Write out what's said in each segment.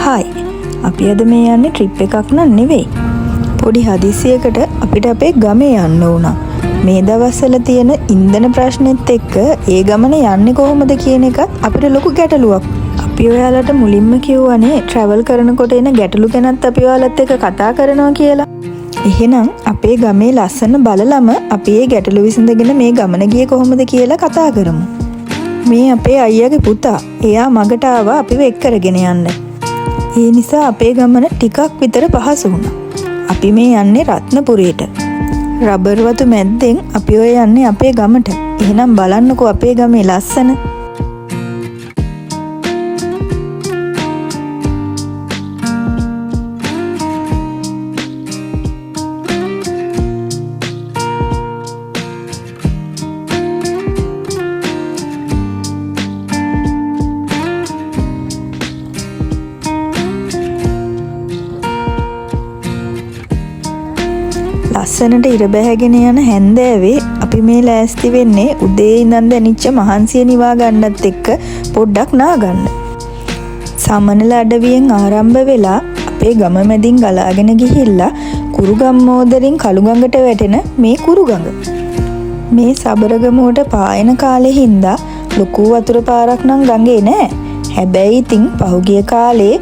Hi අපි අද මේ යන්නේ ට්‍රිප් එකක් නන් නෙවෙයි. පොඩි හදිසියකට අපිට අපේ ගමේ යන්න වුණා. මේ දවස්වල තියෙන ඉන්ධන ප්‍රශ්නෙත් එක්ක ඒ ගමන යන්නේ කොහොමද කියන එකත් අපිට ලොකු ගැටලුවක්. අපි ඔයාලට මුලින්ම කිව්වනේ ට්‍රැවල් කරනකොට එන ගැටලු ගැනත් අපි ඔයාලත් එක්ක කතා කරනවා කියලා. එහෙනම් අපේ ගමේ ලස්සන බලලම අපි මේ ගැටලු විසඳගෙන මේ ගමන ගියේ කොහොමද කියලා කතා කරමු. මේ අපේ අයියාගේ පුතා. එයා මගට ආවා අපිව එක් කරගෙන යන්න. ඒ නිසා අපේ ගමන ටිකක් විතර පහසු වුණා. අපි මේ යන්නේ රත්නපුරේට. රබර් වතු මැද්දෙන් අපි ඔය යන්නේ අපේ ගමට. එහෙනම් බලන්නකෝ අපේ ගමේ ලස්සන. ලස්සනට ඉර බැහැගෙන යන හැන්දෑවේ අපි මේ ලෑස්ති වෙන්නේ උදේ ඉඳන් දැනිච්ච මහන්සිය නිවා ගන්නත් එක්ක පොඩ්ඩක් නාගන්න. සමනල අඩවියෙන් ආරම්භ වෙලා අපේ ගම මැදින් ගලාගෙන ගිහිල්ලා කුරුගම්මෝදරින් කළුගඟට වැටෙන මේ කුරුගඟ. මේ සබරගමුවට පායන කාලේ හින්දා ලොකු වතුර පාරක් නම් ගඟේ නෑ. හැබැයි ඉතින් පහුගිය කාලේ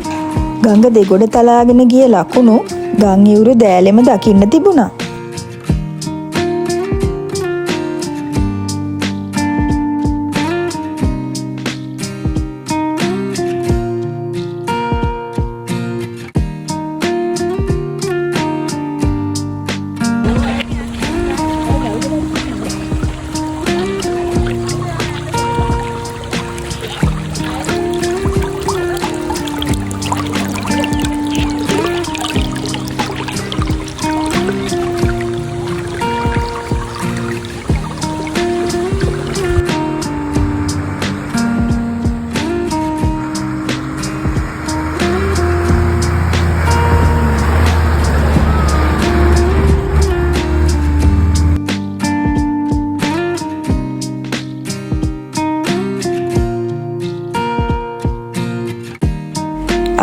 ගඟ දෙගොඩ තලාගෙන ගිය ලකුණු ගම් ඉවුරු දෑලෙම දකින්න තිබුණා.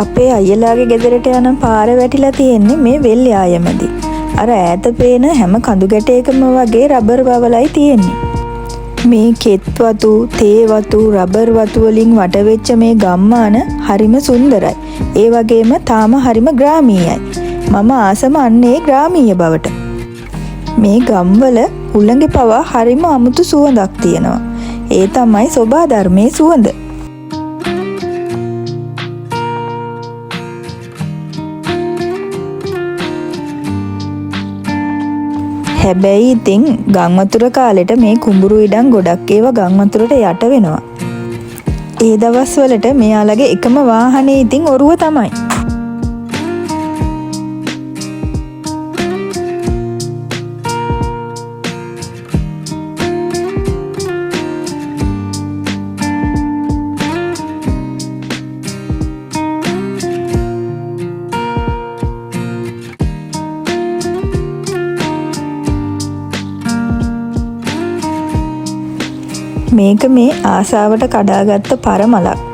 අපේ අයියලාගේ ගෙදරට යන පාර වැටිලා තියෙන්නේ මේ වෙල් යායමදී. අර ඈත පේන හැම කඳු ගැටයකම වගේ රබර් වවලයි තියෙන්නේ. මේ කෙත් වතු, තේ වතු, රබර් වතු වලින් වට වෙච්ච මේ ගම්මාන හරිම සුන්දරයි. ඒ වගේම තාම හරිම ග්‍රාමීයයි. මම ආසම අන්නේ ග්‍රාමීය බවට. මේ ගම්වල උලඟේ පවා හරිම අමුතු සුවඳක් තියෙනවා. ඒ තමයි සෝබා ධර්මයේ සුවඳ. හැබැයි ඉතින් ගම් වතුර කාලෙට මේ කුඹුරු ඉඩම් ගොඩක් ඒවා ගම් වතුරට යට වෙනවා. ඒ දවස්වලට මෙයාලගේ එකම වාහනේ ඉතින් ඔරුව තමයි. මේක මේ ආසාවට කඩාගත්ත පරමලක්.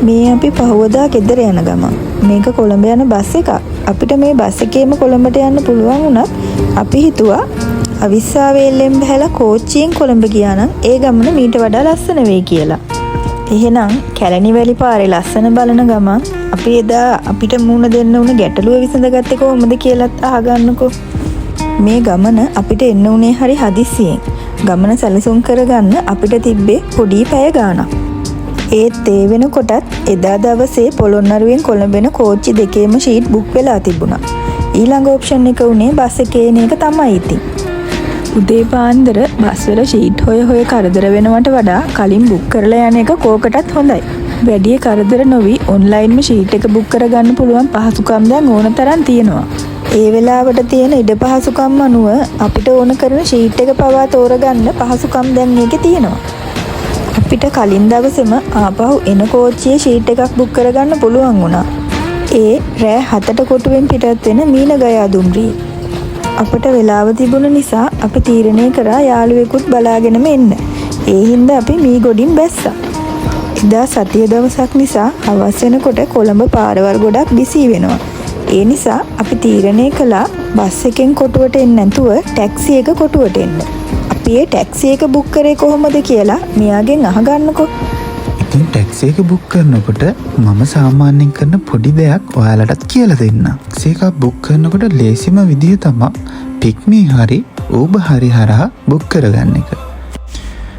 මේ අපි පහවදා ගෙදර යන ගමන්. මේක කොළඹ යන බස් එකක්. අපිට මේ බස් එකේම කොළඹට යන්න පුළුවන් වුණත් අපි හිතුවා අවිස්සාවේල්ලෙන් බහැලා කෝච්චියෙන් කොළඹ ගියා නම් ඒ ගමන මීට වඩා ලස්සන වෙයි කියලා. එහෙනම් කැලණි වැලි පාරේ ලස්සන බලන ගමන් අපි එදා අපිට මුණ දෙන්න උන ගැටලුව විසඳගත්තේ කොහොමද කියලාත් අහගන්නකෝ. මේ ගමන අපිට එන්න උනේ හරි හදිස්සියෙන්. ගමන සැලසුම් කරගන්න අපිට තිබ්බේ පොඩි පැය ගාණක්. ඒත් ඒ වෙනකොටත් එදා දවසේ පොළොන්නරුවෙන් කොළඹෙන කෝච්චි දෙකේම ෂීට් බුක් වෙලා තිබුණා. ඊළඟ ඔප්ෂන් එක උනේ බස් එකේ එන එක තමයි ඉතින්. උදේ පාන්දර බස් වල ෂීට් හොය කරදර වෙනවට වඩා කලින් බුක් කරලා යන එක කෝකටත් හොඳයි. වැඩි කරදර නොවි ඔන්ලයින්ම ෂීට් එක බුක් කරගන්න පුළුවන් පහසුකම් දැන් ඕන තරම් තියෙනවා. ඒ වෙලාවට තියෙන ඉඩ පහසුකම් අනුව අපිට ඕන කරන ෂීට් එක පවා තෝරගන්න පහසුකම් දැන් මේකේ තියෙනවා. අපිට කලින් දවසේම ආපහු එන කෝච්චියේ ෂීට් එකක් බුක් කරගන්න පුළුවන් වුණා. ඒ රෑ 7ට කොටුවෙන් පිටත් වෙන මීනගයා දුම්රියේ. අපට වෙලාව තිබුණ නිසා අපි තීරණය කරා යාළුවෙකුත් බලාගෙනම එන්න. ඒ හින්දා අපි මීගොඩින් බැස්සා. එදා සතිය දවසක් නිසා හවස් වෙනකොට කොළඹ පාරවල් ගොඩක් බිසී වෙනවා. ඒ නිසා අපි තීරණය කළා බස් එකෙන් කොටුවට එන්නේ නැතුව ටැක්සි එක කොටුවට එන්න. අපි ඒ ටැක්සි එක බුක් කරේ කොහොමද කියලා මෙයාගෙන් අහගන්නකෝ. ඉතින් ටැක්සි එක බුක් කරනකොට මම සාමාන්‍යයෙන් කරන පොඩි දෙයක් ඔයාලටත් කියලා දෙන්නම්. ටැක්සි එකක් බුක් කරනකොට ලේසිම විදිය තමයි පික්මි හරි Uber හරි හරහා බුක් කරගන්න එක.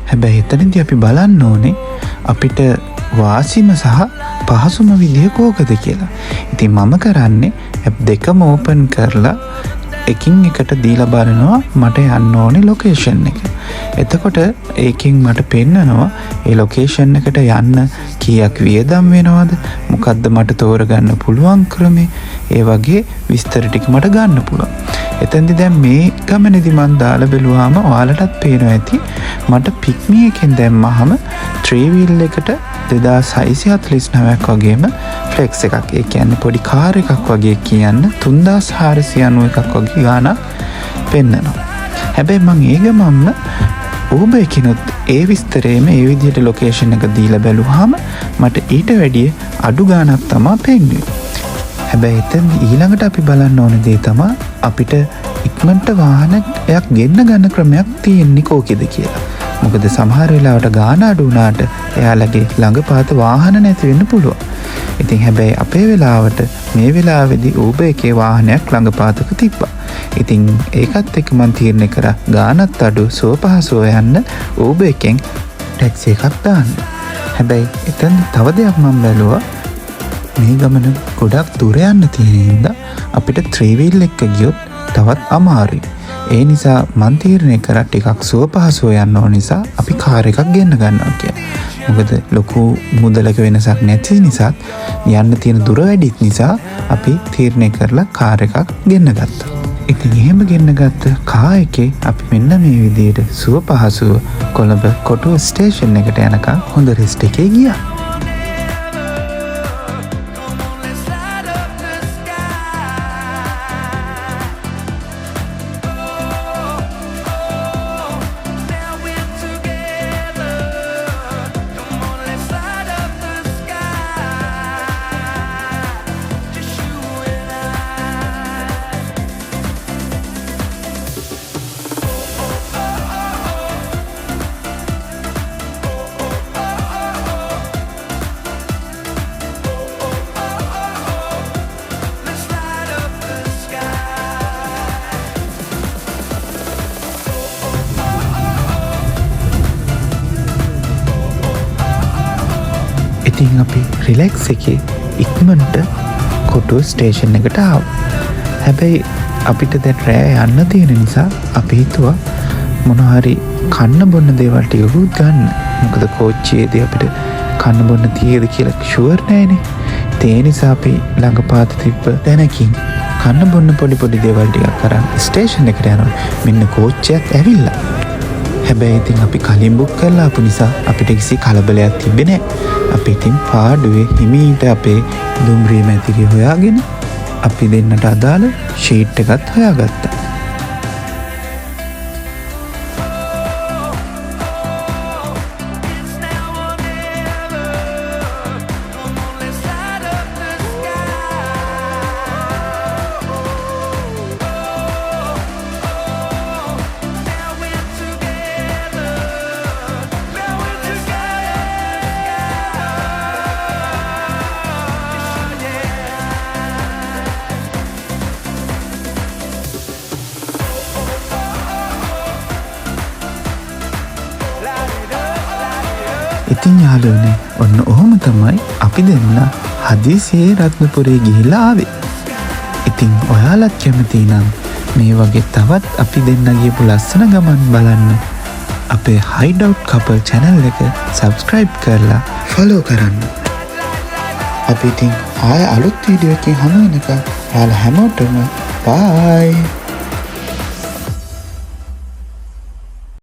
හැබැයි එතනදී අපි බලන්න ඕනේ අපිට වාසිම සහ පහසුම විදිය කෝකද කියලා. ඉතින් මම කරන්නේ ඇප් දෙකම ඕපන් කරලා එකින් එකට දීලා බලනවා මට යන්න ඕනේ ලොකේෂන් එක. එතකොට ඒකෙන් මට පෙන්නනවා ඒ ලොකේෂන් එකට යන්න කීයක් වියදම් වෙනවද, මොකද්ද මට තෝරගන්න පුළුවන් ක්‍රමේ, ඒ වගේ විස්තර ටික මට ගන්න පුළුවන්. එතෙන්දී දැන් මේ ගමනේදී මම දාලා බැලුවාම ඔයාලටත් පේනවා ඇති මට පික්මි එකෙන් දැම්මහම 3 wheel එකට 2649ක් වගේම ෆ්ලෙක්ස් එකක්, ඒ කියන්නේ පොඩි කාර් එකක් වගේ කියන්න 3491ක් වගේ ගාණක් පෙන්නනවා. හැබැයි මම ඒ ගමම්ම Uber එකනොත් ඒ විස්තරේම ඒ විදිහට ලොකේෂන් එක දීලා බැලුවාම මට ඊට වැඩිය අඩු ගාණක් තමයි පෙන්වන්නේ. හැබැයි එතන ඊළඟට අපි බලන්න ඕන දේ තමයි අපිට ඉක්මනට වාහනයක් ගෙන්න ගන්න ක්‍රමයක් තියෙන්නේ කෝකෙද කියලා. මොකද සමහර වෙලාවට ගාණ අඩු වුණාට එයාලගේ ළඟපාත වාහන නැති වෙන්න පුළුවන්. ඉතින් හැබැයි අපේ වෙලාවට මේ වෙලාවේදී Uber එකේ වාහනයක් ළඟපාතක තිබ්බා. ඉතින් ඒකත් එක්ක මම තීරණය කරා ගාණත් අඩු සුවපහසුව යන්න Uber එකෙන් ටැක්සි එකක් දාන්න. හැබැයි එතන තව දෙයක් මම බැලුවා මේ ගමන ගොඩක් දුර යන්න තියෙන හින්දා අපිට 3 wheel එක ගියොත් තවත් අමාරුයි. ඒ නිසා මන් තීරණය කරා ටිකක් සුවපහසුව යන්න ඕන නිසා අපි කාර් එකක් ගෙන්න ගන්නවා කියලා. මොකද ලොකු මුදලක වෙනසක් නැති නිසා යන්න තියෙන දුර වැඩිත් නිසා අපි තීරණය කරලා කාර් එකක් ගෙන්න ගත්තා. ඉතින් එහෙම ගෙන්න ගත්ත කාර් එකේ අපි මෙන්න මේ විදිහට සුවපහසුව කොළඹ කොටුව ස්ටේෂන් එකට යනකම් හොඳ රෙස්ට් එකේ ගියා. ඉතින් අපි රිලැක්ස් එකේ ඉක්මනට කොටුව ස්ටේෂන් එකට ආවා. හැබැයි අපිට දැන් රෑ යන්න තියෙන නිසා අපි හිතුවා මොනවා හරි කන්න බොන්න දේවල් ටිකකුත් ගන්න. මොකද කෝච්චියේදී අපිට කන්න බොන්න තියෙද කියලා ෂුවර් නැහැනේ. ඒ නිසා අපි ළඟපාත තිබ්බ තැනකින් කන්න බොන්න පොඩි දේවල් ටිකක් අරන් ස්ටේෂන් එකට යනවා. මෙන්න කෝච්චියත් ඇවිල්ලා. හැබැයි ඉතින් අපි කලින් බුක් කරලා ආපු නිසා අපිට කිසි කලබලයක් තිබ්බේ නැහැ. අපි ඉතින් පාඩුවේ හිමීට අපේ දුම්රිය මැතිරිය හොයාගෙන අපි දෙන්නට අදාළ ෂීට් එකත් හොයාගත්තා. ඉතින් යාළුවනේ ඔන්න ඔහොම තමයි අපි දෙන්න හදිසියේ රත්නපුරේ ගිහිල්ලා ආවේ. ඉතින් ඔයාලත් කැමති නම් මේ වගේ තවත් අපි දෙන්න ගියපු ලස්සන ගමන් බලන්න අපේ Hideout Couple channel එක subscribe කරලා follow කරන්න. අපි ඉතින් ආය අලුත් වීඩියෝ එකකින් හමු වෙනකම් ඔයාලා හැමෝටම බයි.